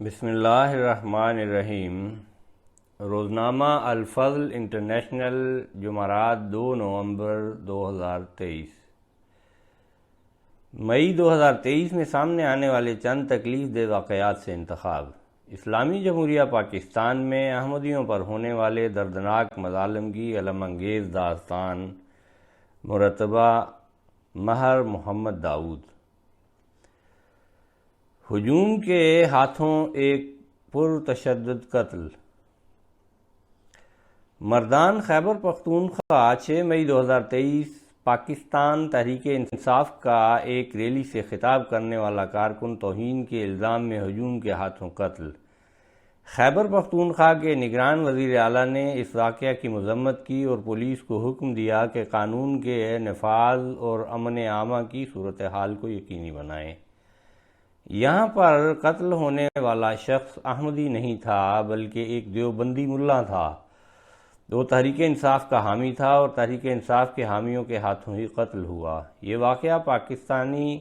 بسم اللہ الرحمن الرحیم۔ روزنامہ الفضل انٹرنیشنل، جمعرات 2 نومبر 2023۔ مئی 2023 میں سامنے آنے والے چند تکلیف دہ واقعات سے انتخاب۔ اسلامی جمہوریہ پاکستان میں احمدیوں پر ہونے والے دردناک مظالم کی علم انگیز داستان۔ مرتبہ مہر محمد داؤد۔ ہجوم کے ہاتھوں ایک پرتشدد قتل۔ مردان خیبر پختونخوا 6 مئی 2023 پاکستان تحریک انصاف کا ایک ریلی سے خطاب کرنے والا کارکن توہین کے الزام میں ہجوم کے ہاتھوں قتل۔ خیبر پختونخوا کے نگران وزیر اعلیٰ نے اس واقعہ کی مذمت کی اور پولیس کو حکم دیا کہ قانون کے نفاذ اور امن عامہ کی صورتحال کو یقینی بنائے۔ یہاں پر قتل ہونے والا شخص احمدی نہیں تھا بلکہ ایک دیوبندی ملا تھا۔ وہ تحریک انصاف کا حامی تھا اور تحریک انصاف کے حامیوں کے ہاتھوں ہی قتل ہوا۔ یہ واقعہ پاکستانی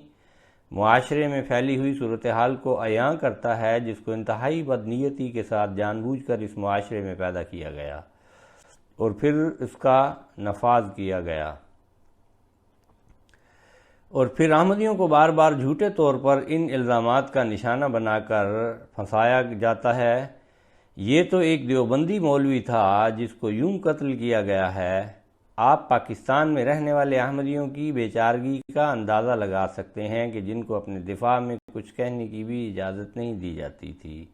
معاشرے میں پھیلی ہوئی صورتحال کو عیاں کرتا ہے جس کو انتہائی بدنیتی کے ساتھ جان بوجھ کر اس معاشرے میں پیدا کیا گیا اور پھر اس کا نفاذ کیا گیا، اور پھر احمدیوں کو بار بار جھوٹے طور پر ان الزامات کا نشانہ بنا کر پھنسایا جاتا ہے۔ یہ تو ایک دیوبندی مولوی تھا جس کو یوں قتل کیا گیا ہے۔ آپ پاکستان میں رہنے والے احمدیوں کی بے چارگی کا اندازہ لگا سکتے ہیں کہ جن کو اپنے دفاع میں کچھ کہنے کی بھی اجازت نہیں دی جاتی تھی۔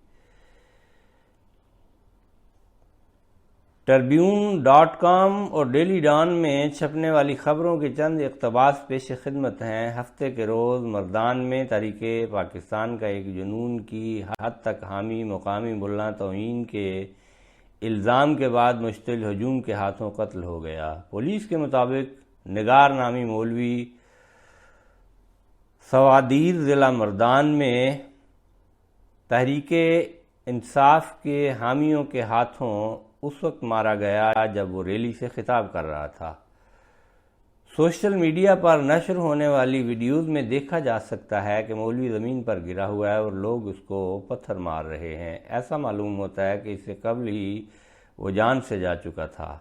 ٹربیون.com اور ڈیلی ڈان میں چھپنے والی خبروں کے چند اقتباس پیش خدمت ہیں۔ ہفتے کے روز مردان میں تحریک پاکستان کا ایک جنون کی حد تک حامی مقامی ملا توہین کے الزام کے بعد مشتعل ہجوم کے ہاتھوں قتل ہو گیا۔ پولیس کے مطابق نگار نامی مولوی سوادیر ضلع مردان میں تحریک انصاف کے حامیوں کے ہاتھوں اس وقت مارا گیا جب وہ ریلی سے خطاب کر رہا تھا۔ سوشل میڈیا پر نشر ہونے والی ویڈیوز میں دیکھا جا سکتا ہے کہ مولوی زمین پر گرا ہوا ہے اور لوگ اس کو پتھر مار رہے ہیں۔ ایسا معلوم ہوتا ہے کہ اس سے قبل ہی وہ جان سے جا چکا تھا۔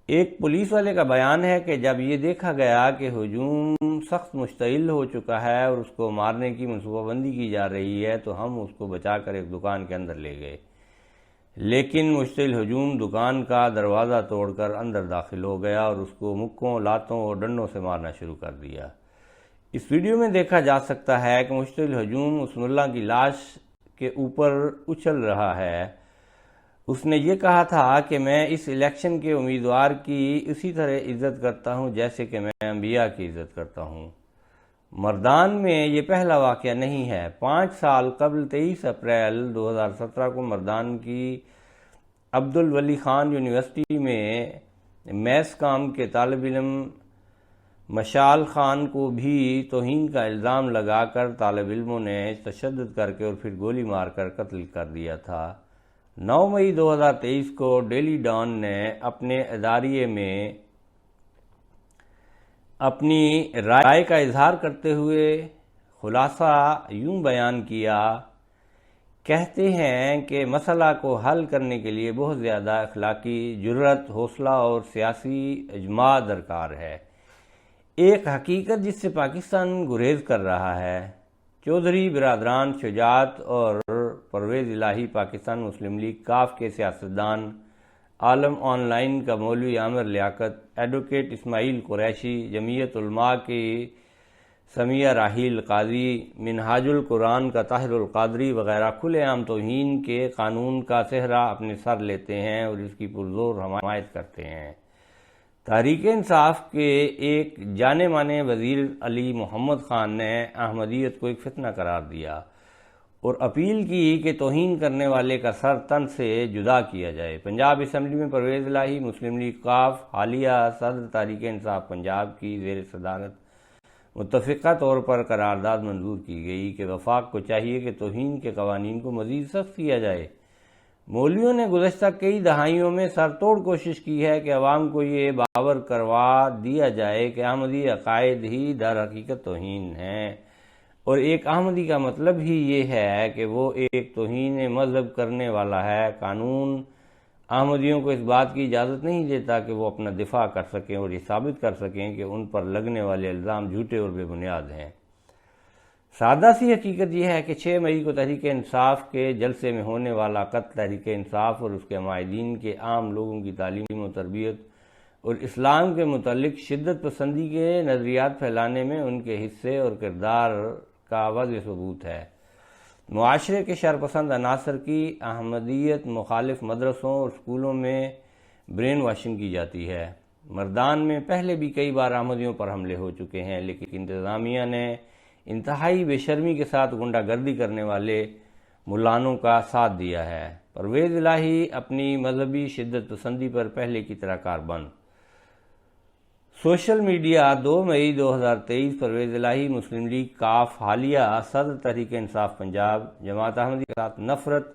ایک پولیس والے کا بیان ہے کہ جب یہ دیکھا گیا کہ ہجوم سخت مشتعل ہو چکا ہے اور اس کو مارنے کی منصوبہ بندی کی جا رہی ہے تو ہم اس کو بچا کر ایک دکان کے اندر لے گئے، لیکن مشتعل ہجوم دکان کا دروازہ توڑ کر اندر داخل ہو گیا اور اس کو مکوں، لاتوں اور ڈنڈوں سے مارنا شروع کر دیا۔ اس ویڈیو میں دیکھا جا سکتا ہے کہ مشتعل ہجوم اس ملا کی لاش کے اوپر اچھل رہا ہے۔ اس نے یہ کہا تھا کہ میں اس الیکشن کے امیدوار کی اسی طرح عزت کرتا ہوں جیسے کہ میں انبیاء کی عزت کرتا ہوں۔ مردان میں یہ پہلا واقعہ نہیں ہے۔ 5 سال قبل 23 اپریل 2017 کو مردان کی عبدالولی خان یونیورسٹی میں میس کام کے طالب علم مشال خان کو بھی توہین کا الزام لگا کر طالب علموں نے تشدد کر کے اور پھر گولی مار کر قتل کر دیا تھا۔ 9 مئی 2023 کو ڈیلی ڈان نے اپنے اداریے میں اپنی رائے کا اظہار کرتے ہوئے خلاصہ یوں بیان کیا، کہتے ہیں کہ مسئلہ کو حل کرنے کے لیے بہت زیادہ اخلاقی جرأت، حوصلہ اور سیاسی اجماع درکار ہے۔ ایک حقیقت جس سے پاکستان گریز کر رہا ہے۔ چودھری برادران شجاعت اور پرویز الہی پاکستان مسلم لیگ کاف کے سیاستدان، عالم آن لائن کا مولوی عامر لیاقت، ایڈوکیٹ اسماعیل قریشی، جمعیت علماء کی سمیہ راحیل قاضی، منہاج القرآن کا طاہر القادری وغیرہ کھلے عام توہین کے قانون کا صحرا اپنے سر لیتے ہیں اور اس کی پرزور حمایت کرتے ہیں۔ تحریک انصاف کے ایک جانے مانے وزیر علی محمد خان نے احمدیت کو ایک فتنہ قرار دیا اور اپیل کی کہ توہین کرنے والے کا سر تن سے جدا کیا جائے۔ پنجاب اسمبلی میں پرویز الہی، مسلم لیگ کاف حالیہ صدر تحریک انصاف پنجاب کی زیر صدارت متفقہ طور پر قرارداد منظور کی گئی کہ وفاق کو چاہیے کہ توہین کے قوانین کو مزید سخت کیا جائے۔ مولویوں نے گزشتہ کئی دہائیوں میں سر توڑ کوشش کی ہے کہ عوام کو یہ باور کروا دیا جائے کہ احمدی عقائد ہی در حقیقت توہین ہیں۔ اور ایک احمدی کا مطلب ہی یہ ہے کہ وہ ایک توہین مذہب کرنے والا ہے۔ قانون احمدیوں کو اس بات کی اجازت نہیں دیتا کہ وہ اپنا دفاع کر سکیں اور یہ ثابت کر سکیں کہ ان پر لگنے والے الزام جھوٹے اور بے بنیاد ہیں۔ سادہ سی حقیقت یہ ہے کہ 6 مئی کو تحریک انصاف کے جلسے میں ہونے والا قتل تحریک انصاف اور اس کے معاہدین کے عام لوگوں کی تعلیم و تربیت اور اسلام کے متعلق شدت پسندی کے نظریات پھیلانے میں ان کے حصے اور کردار کا واضح ثبوت ہے۔ معاشرے کے شرپسند عناصر کی احمدیت مخالف مدرسوں اور اسکولوں میں برین واشنگ کی جاتی ہے۔ مردان میں پہلے بھی کئی بار احمدیوں پر حملے ہو چکے ہیں، لیکن انتظامیہ نے انتہائی بے شرمی کے ساتھ غنڈہ گردی کرنے والے ملانوں کا ساتھ دیا ہے۔ پرویز الہی اپنی مذہبی شدت پسندی پر پہلے کی طرح کاربند۔ سوشل میڈیا 2 مئی 2023 پرویز الہی مسلم لیگ کاف حالیہ صدر تحریک انصاف پنجاب جماعت احمدی کے ساتھ نفرت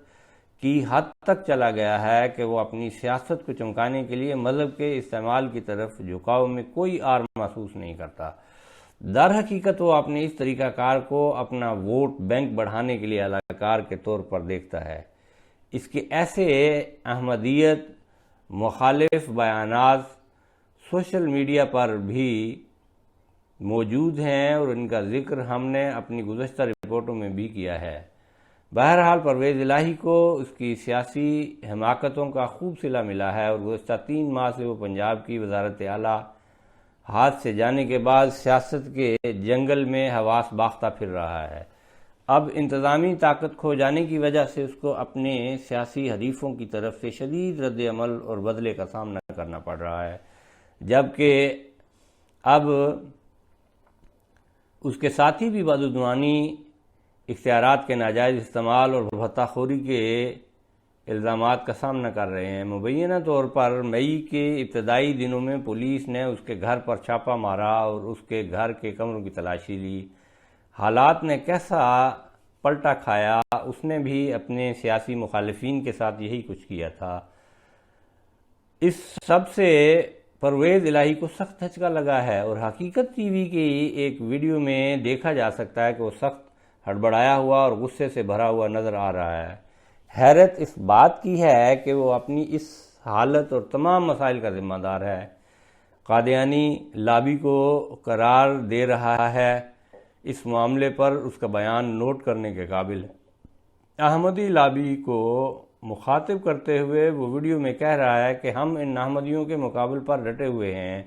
کی حد تک چلا گیا ہے کہ وہ اپنی سیاست کو چمکانے کے لیے مذہب کے استعمال کی طرف جھکاؤ میں کوئی آر محسوس نہیں کرتا۔ در حقیقت وہ اپنے اس طریقہ کار کو اپنا ووٹ بینک بڑھانے کے لیے اداکار کے طور پر دیکھتا ہے۔ اس کے ایسے احمدیت مخالف بیانات سوشل میڈیا پر بھی موجود ہیں اور ان کا ذکر ہم نے اپنی گزشتہ رپورٹوں میں بھی کیا ہے۔ بہرحال پرویز الہی کو اس کی سیاسی حماقتوں کا خوب صلہ ملا ہے اور گزشتہ 3 ماہ سے وہ پنجاب کی وزارت اعلیٰ ہاتھ سے جانے کے بعد سیاست کے جنگل میں حواس باختہ پھر رہا ہے۔ اب انتظامی طاقت کھو جانے کی وجہ سے اس کو اپنے سیاسی حریفوں کی طرف سے شدید رد عمل اور بدلے کا سامنا کرنا پڑ رہا ہے، جبکہ اب اس کے ساتھی بھی بدعنوانی، اختیارات کے ناجائز استعمال اور بھتہ خوری کے الزامات کا سامنا کر رہے ہیں۔ مبینہ طور پر مئی کے ابتدائی دنوں میں پولیس نے اس کے گھر پر چھاپہ مارا اور اس کے گھر کے کمروں کی تلاشی لی۔ حالات نے کیسا پلٹا کھایا، اس نے بھی اپنے سیاسی مخالفین کے ساتھ یہی کچھ کیا تھا۔ اس سب سے پرویز الہی کو سخت دھچکا لگا ہے اور حقیقت ٹی وی کی ایک ویڈیو میں دیکھا جا سکتا ہے کہ وہ سخت ہڑبڑایا ہوا اور غصے سے بھرا ہوا نظر آ رہا ہے۔ حیرت اس بات کی ہے کہ وہ اپنی اس حالت اور تمام مسائل کا ذمہ دار ہے۔ قادیانی لابی کو قرار دے رہا ہے، اس معاملے پر اس کا بیان نوٹ کرنے کے قابل ہے۔ احمدی لابی کو مخاطب کرتے ہوئے وہ ویڈیو میں کہہ رہا ہے کہ ہم ان احمدیوں کے مقابل پر ڈٹے ہوئے ہیں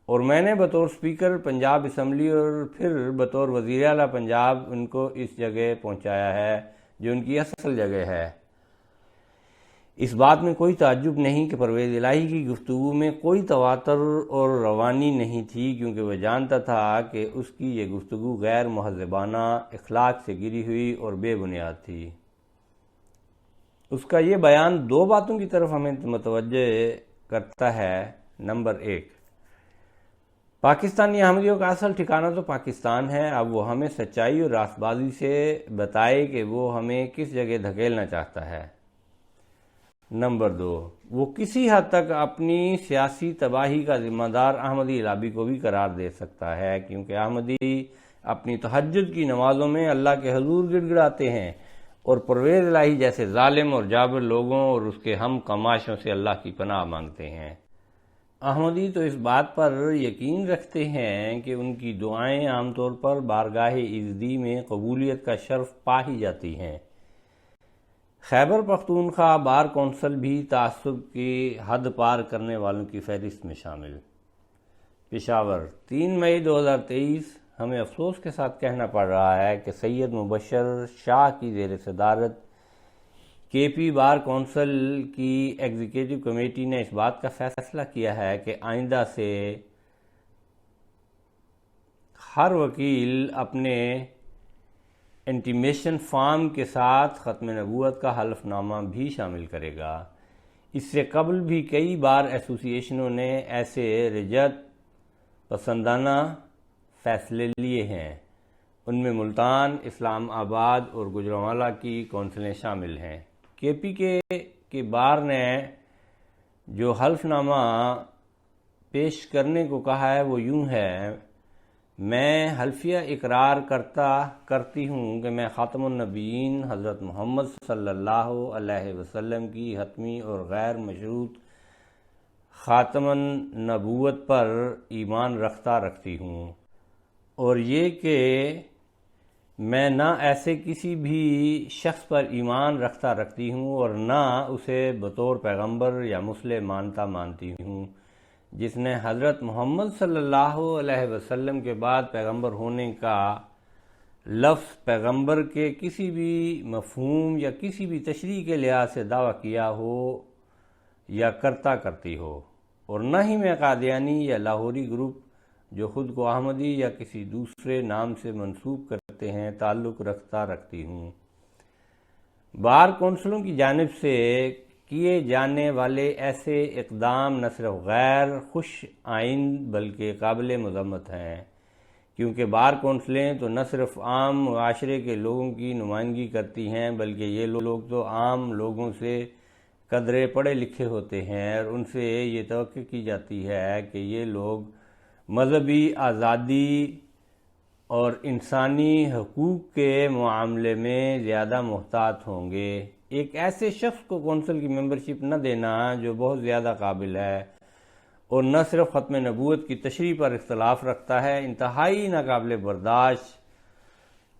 اور میں نے بطور سپیکر پنجاب اسمبلی اور پھر بطور وزیر اعلیٰ پنجاب ان کو اس جگہ پہنچایا ہے جو ان کی اصل جگہ ہے۔ اس بات میں کوئی تعجب نہیں کہ پرویز الہی کی گفتگو میں کوئی تواتر اور روانی نہیں تھی، کیونکہ وہ جانتا تھا کہ اس کی یہ گفتگو غیر مہذبانہ، اخلاق سے گری ہوئی اور بے بنیاد تھی۔ اس کا یہ بیان 2 باتوں کی طرف ہمیں متوجہ کرتا ہے۔ نمبر 1، پاکستانی احمدیوں کا اصل ٹھکانہ تو پاکستان ہے، اب وہ ہمیں سچائی اور راست بازی سے بتائے کہ وہ ہمیں کس جگہ دھکیلنا چاہتا ہے۔ نمبر 2، وہ کسی حد تک اپنی سیاسی تباہی کا ذمہ دار احمدی لابی کو بھی قرار دے سکتا ہے، کیونکہ احمدی اپنی تہجد کی نمازوں میں اللہ کے حضور گڑ گڑاتے ہیں اور پرویز الہی جیسے ظالم اور جابر لوگوں اور اس کے ہم کماشوں سے اللہ کی پناہ مانگتے ہیں۔ احمدی تو اس بات پر یقین رکھتے ہیں کہ ان کی دعائیں عام طور پر بارگاہ ایزدی میں قبولیت کا شرف پا ہی جاتی ہیں۔ خیبر پختونخوا بار کونسل بھی تعصب کی حد پار کرنے والوں کی فہرست میں شامل۔ پشاور 3 مئی 2023 ہمیں افسوس کے ساتھ کہنا پڑ رہا ہے کہ سید مبشر شاہ کی زیر صدارت کے پی بار کونسل کی ایگزیکٹو کمیٹی نے اس بات کا فیصلہ کیا ہے کہ آئندہ سے ہر وکیل اپنے انٹیمیشن فارم کے ساتھ ختم نبوت کا حلف نامہ بھی شامل کرے گا۔ اس سے قبل بھی کئی بار ایسوسی ایشنوں نے ایسے رجعت پسندانہ فیصلے لیے ہیں، ان میں ملتان، اسلام آباد اور گوجرانوالہ کی کونسلیں شامل ہیں۔ کے پی کے بار نے جو حلف نامہ پیش کرنے کو کہا ہے وہ یوں ہے: میں حلفیہ اقرار کرتی ہوں کہ میں خاتم النبیین حضرت محمد صلی اللہ علیہ وسلم کی حتمی اور غیر مشروط خاتم النبوت پر ایمان رکھتی ہوں، اور یہ کہ میں نہ ایسے کسی بھی شخص پر ایمان رکھتی ہوں اور نہ اسے بطور پیغمبر یا مسلم مانتی ہوں جس نے حضرت محمد صلی اللہ علیہ وسلم کے بعد پیغمبر ہونے کا لفظ پیغمبر کے کسی بھی مفہوم یا کسی بھی تشریح کے لحاظ سے دعویٰ کیا ہو یا کرتی ہو، اور نہ ہی میں قادیانی یا لاہوری گروپ جو خود کو احمدی یا کسی دوسرے نام سے منسوب کرتے ہیں تعلق رکھتی ہوں۔ بار کونسلوں کی جانب سے کیے جانے والے ایسے اقدام نہ صرف غیر خوش آئند بلکہ قابل مذمت ہیں، کیونکہ بار کونسلیں تو نہ صرف عام معاشرے کے لوگوں کی نمائندگی کرتی ہیں بلکہ یہ لوگ تو عام لوگوں سے قدرے پڑھے لکھے ہوتے ہیں، اور ان سے یہ توقع کی جاتی ہے کہ یہ لوگ مذہبی آزادی اور انسانی حقوق کے معاملے میں زیادہ محتاط ہوں گے۔ ایک ایسے شخص کو کونسل کی ممبرشپ نہ دینا جو بہت زیادہ قابل ہے اور نہ صرف ختم نبوت کی تشریح پر اختلاف رکھتا ہے، انتہائی ناقابل برداشت،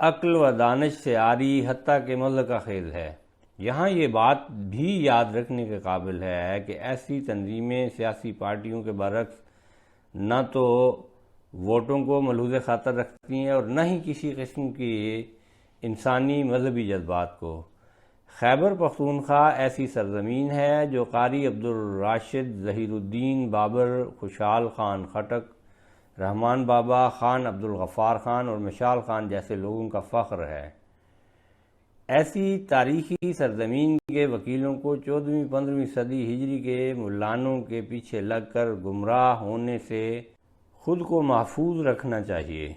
عقل و دانش سے عاری، حتیٰ کہ مضحکہ خیز ہے۔ یہاں یہ بات بھی یاد رکھنے کے قابل ہے کہ ایسی تنظیمیں سیاسی پارٹیوں کے برعکس نہ تو ووٹوں کو ملحوظ خاطر رکھتی ہیں اور نہ ہی کسی قسم کی انسانی مذہبی جذبات کو۔ خیبر پختونخوا ایسی سرزمین ہے جو قاری عبدالراشد، ظہیر الدین بابر، خوشحال خان خٹک، رحمان بابا، خان عبدالغفار خان اور مشال خان جیسے لوگوں کا فخر ہے۔ ایسی تاریخی سرزمین کے وکیلوں کو 14ویں 15ویں صدی ہجری کے ملانوں کے پیچھے لگ کر گمراہ ہونے سے خود کو محفوظ رکھنا چاہیے۔